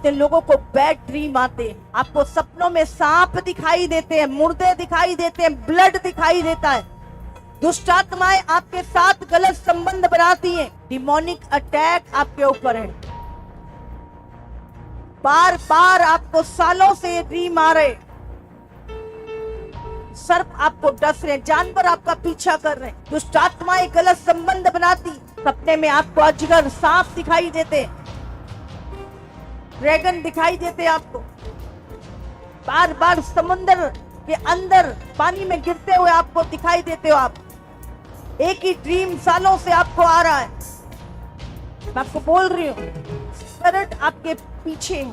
कितने लोगों को बैड ड्रीम आते हैं, आपको सपनों में सांप दिखाई देते हैं, मुर्दे दिखाई देते हैं, ब्लड दिखाई देता है। दुष्ट आत्माएं आपके साथ गलत संबंध बनाती हैं। डिमोनिक अटैक आपके ऊपर है। बार बार आपको सालों से ये ड्रीम आ रहे, सर्प आपको डस रहे, जानवर आपका पीछा कर रहे हैं, दुष्ट आत्माएं गलत संबंध बनाती। सपने में आपको अजगर सांप दिखाई देते, ड्रैगन दिखाई देते आपको। बार बार समुद्र के अंदर पानी में गिरते हुए आपको दिखाई देते हो। आप एक ही ड्रीम सालों से आपको आ रहा है। मैं आपको बोल रही हूँ, स्पिरिट आपके पीछे है।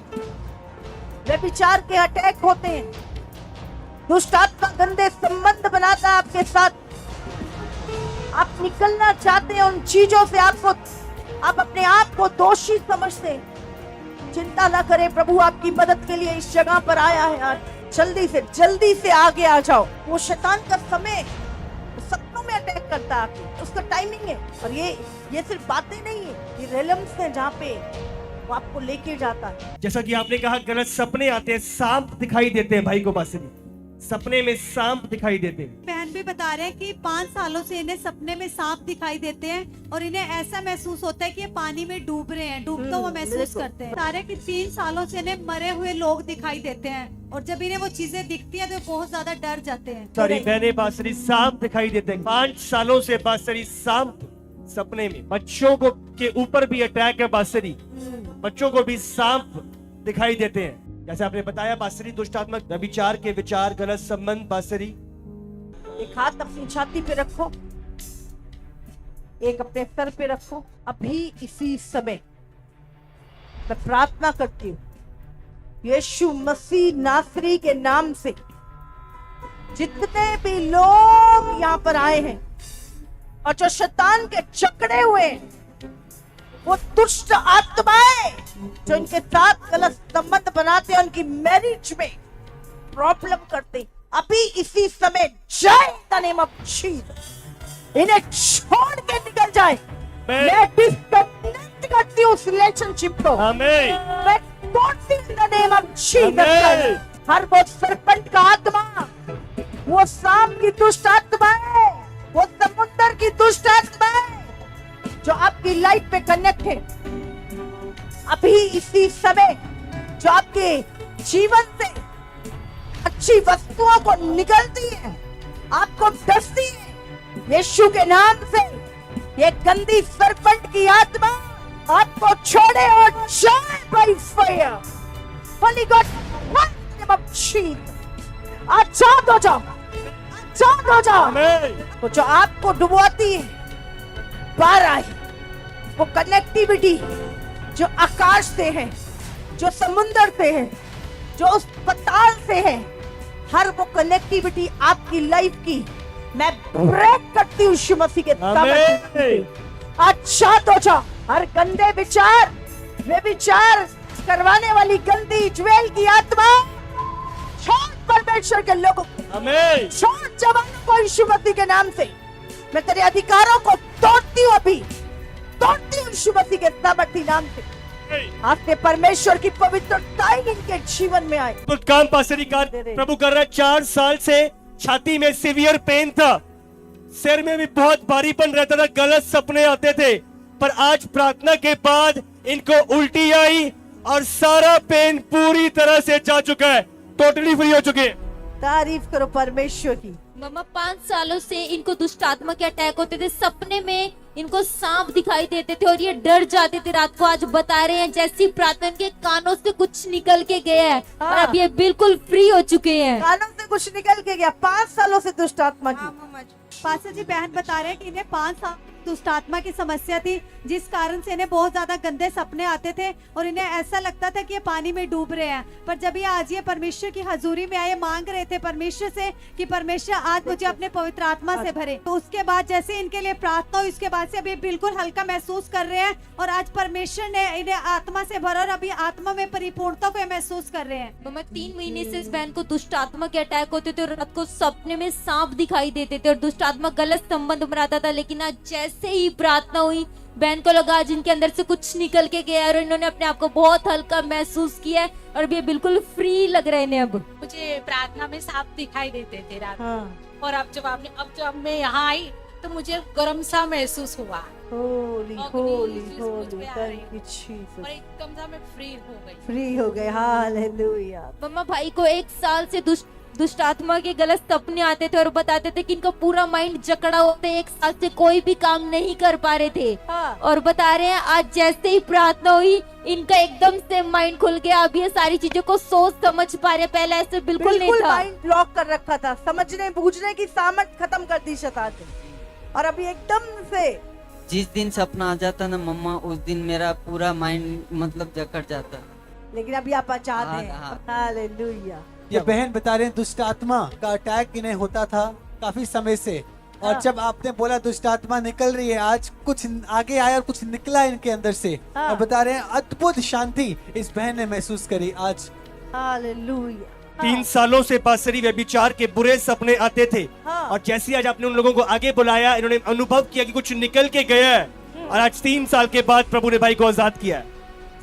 व्यभिचार के अटैक होते हैं, दुष्ट आत्मा गंदे संबंध बनाता है आपके साथ। आप निकलना चाहते हैं उन चीजों से, आप अपने आप को दोषी समझते हैं। चिंता ना करें, प्रभु आपकी मदद के लिए इस जगह पर आया है। आज जल्दी से आगे आ जाओ। वो शैतान का समय सपनों में अटैक करता है आपको, उसका टाइमिंग है। और ये सिर्फ बातें नहीं है, ये रेलम्स हैं जहाँ पे वो आपको लेके जाता है। जैसा कि आपने कहा गलत सपने आते हैं, सांप दिखाई देते हैं। भाई को बासरी सपने में सांप दिखाई देते हैं। बहन भी बता रहे हैं कि 5 सालों से इन्हें सपने में सांप दिखाई देते हैं और इन्हें ऐसा महसूस होता है कि ये पानी में डूब रहे हैं, डूबता हुआ महसूस करते हैं। सारे कि 3 सालों से इन्हें मरे हुए लोग दिखाई देते हैं और जब इन्हें वो चीजें दिखती हैं तो बहुत ज्यादा डर जाते हैं। सॉरी बहने बासरी सांप दिखाई देते हैं। 5 सालों से बासरी सांप सपने में। बच्चों को के ऊपर भी अटैक है बासरी, बच्चों को भी सांप दिखाई देते हैं। जैसे आपने बताया बासरी दुष्टात्मक व्यभिचार के विचार, गलत संबंध। बासरी एक हाथ अपनी छाती पे रखो, एक अपने सर पे रखो। अभी इसी समय मैं प्रार्थना करती हूँ यीशु मसीह नासरी के नाम से, जितने भी लोग यहाँ पर आए हैं और जो शैतान के जकड़े हुए हैं, वो दुष्ट आत्माएं जो इनके साथ गलत संबंध बनाते हैं, उनकी मैरिज में प्रॉब्लम करते, अभी इसी समय जय द नेम ऑफ जीसस इन्हें छोड़ के निकल जाए। मैं डिस्कनेक्ट करती हूँ उस रिलेशनशिप को। आमीन। मैं तोड़ती हूँ in the name of Jesus. हर वो सरपंच का आत्मा, वो सांप की दुष्ट आत्मा है, वो समुद्र की दुष्ट आत्मा है जो आपकी लाइफ पे कनेक्ट है, अभी इसी समय जो आपके जीवन से अच्छी वस्तुओं को निकलती है, आपको डसती है, यीशु के नाम से ये गंदी सरपंच की आत्मा आपको छोड़े और जाए बाय फायर। होली गॉड आजाद हो जाओ, आजाद हो जाओ। तो जो आपको डुबोती है बाहर आई, वो कनेक्टिविटी जो आकाश से है, जो समुंदर से है, जो उस पताल से है, हर वो कनेक्टिविटी आपकी लाइफ की मैं ब्रेक करती हूँ यीशु मसीह के नाम में। अच्छा तो जाओ। हर गंदे विचार, वे विचार करवाने वाली गंदी ज्वेल की आत्मा छोड़ परमेश्वर के लोगों को, छोड़ जवानों को यीशु मसीह के नाम से। मैं तेरे अधिकारों को तोड़ती हूँ, अभी तोड़ती हूँ यीशु मसीह के सामर्थी नाम से। आपने परमेश्वर की पवित्रता इनके जीवन में आए। तो काम पासरी का प्रभु कर रहा है। 4 साल से छाती में सीवियर पेन था, सिर में भी बहुत भारीपन रहता था, गलत सपने आते थे, पर आज प्रार्थना के बाद इनको उल्टी आई और सारा पेन पूरी तरह से जा चुका है, टोटली फ्री हो चुके हैं। तारीफ करो परमेश्वर की। मम्मा 5 सालों से इनको दुष्ट आत्मा के अटैक होते थे, सपने में इनको सांप दिखाई देते थे और ये डर जाते थे रात को। आज बता रहे हैं जैसी प्रार्थना इनके कानों से कुछ निकल के गया है और अब ये बिल्कुल फ्री हो चुके हैं। कानों से कुछ निकल के गया। 5 सालों से दुष्ट आत्मा की। पास्टर जी बहन बता रहे हैं कि इन्हें 5 साल दुष्ट आत्मा की समस्या थी, जिस कारण से इन्हें बहुत ज्यादा गंदे सपने आते थे और इन्हें ऐसा लगता था कि ये पानी में डूब रहे हैं। पर जब ये आज ये परमेश्वर की हजूरी में आए, मांग रहे थे परमेश्वर से कि परमेश्वर आज मुझे अपने पवित्र आत्मा से भरे, तो उसके बाद जैसे इनके लिए प्रार्थना हुई, उसके बाद से अभी बिल्कुल हल्का महसूस कर रहे हैं और आज परमेश्वर ने इन्हें आत्मा से भरा और अभी आत्मा में परिपूर्णता को महसूस कर रहे हैं। मम्मा 3 महीने से इस बहन को दुष्ट आत्मा के अटैक होते थे और रात को सपने में सांप दिखाई देते थे और दुष्ट आत्मा गलत संबंध बनाता था, लेकिन आज जैसे ही प्रार्थना हुई बहन को लगा आज इनके अंदर से कुछ निकल के गया और इन्होंने अपने आप को बहुत हल्का महसूस किया है और अब ये बिल्कुल फ्री लग रहे हैं इन्हें अब। मुझे प्रार्थना में सांप दिखाई देते थे रात में। हाँ। और अब जब मैं यहाँ आई तो मुझे गर्म सा महसूस हुआ होली अग्नि होली जिस मुझ होली पे आ थैंक रही यू और जीसस एकदम से मैं फ्री हो गई। फ्री हो गए हालेलुया। मम्मा भाई को 1 साल से दुष्ट आत्मा के गलत सपने आते थे और बताते थे कि इनका पूरा माइंड जकड़ा होता है, 1 साल से कोई भी काम नहीं कर पा रहे थे। हाँ। और बता रहे हैं आज जैसे ही प्रार्थना हुई इनका एकदम से माइंड खुल गया, अब ये सारी चीजों को सोच समझ पा रहे, पहले ऐसे बिल्कुल नहीं था। माइंड ब्लॉक कर रखा था, समझने बूझने की सामर्थ्य खत्म कर दी शैतान ने, और अभी एकदम से जिस दिन सपना आ जाता ना मम्मा, उस दिन मेरा पूरा माइंड मतलब जकड़ जाता। लेकिन अभी आप आजाद हैं। हाँ। हालेलुया। ये बहन बता रहे हैं दुष्ट आत्मा का अटैक इन्हें होता था काफी समय से, और हाँ। जब आपने बोला दुष्ट आत्मा निकल रही है, आज कुछ आगे आया और कुछ निकला इनके अंदर से। हाँ। और बता रहे हैं अद्भुत शांति इस बहन ने महसूस करी आज। हालेलुया। 3 सालों से पासरी व्यभिचार के बुरे सपने आते थे, हाँ। और जैसे ही आज आपने उन लोगों को आगे बुलाया, इन्होंने अनुभव किया कि कुछ निकल के गया है, और आज 3 साल के बाद प्रभु ने भाई को आजाद किया है।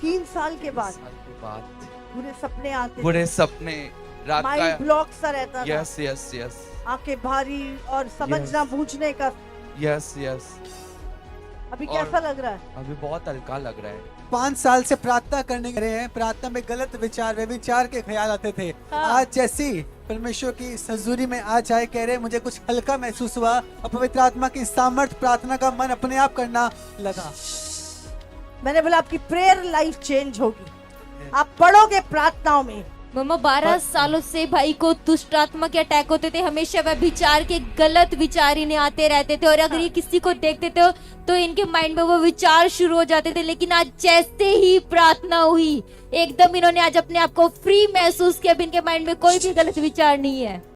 3 साल के बाद साल के बाद बुरे सपने आते, बुरे सपने, रात माइंड का। ब्लॉक सा रहता था, यस यस यस आंखें भारी और समझना बूझने का। यस यस अभी और- कैसा लग रहा है? अभी बहुत हल्का लग रहा है। 5 साल से प्रार्थना करने गए हैं, प्रार्थना में गलत विचार व्यभिचार के ख्याल आते थे। हाँ। आज जैसी परमेश्वर की इस हजूरी में आज आए, कह रहे मुझे कुछ हल्का महसूस हुआ और पवित्र आत्मा की सामर्थ प्रार्थना का मन अपने आप करना लगा। मैंने बोला आपकी प्रेयर लाइफ चेंज होगी, आप पढ़ोगे प्रार्थनाओं में। मम्मा 12 सालों से भाई को दुष्ट आत्मा के अटैक होते थे, हमेशा वह विचार के गलत विचार इन्हें आते रहते थे, और अगर ये किसी को देखते थे तो इनके माइंड में वो विचार शुरू हो जाते थे। लेकिन आज जैसे ही प्रार्थना हुई एकदम इन्होंने आज अपने आप को फ्री महसूस किया, अब इनके माइंड में कोई भी गलत विचार नहीं है।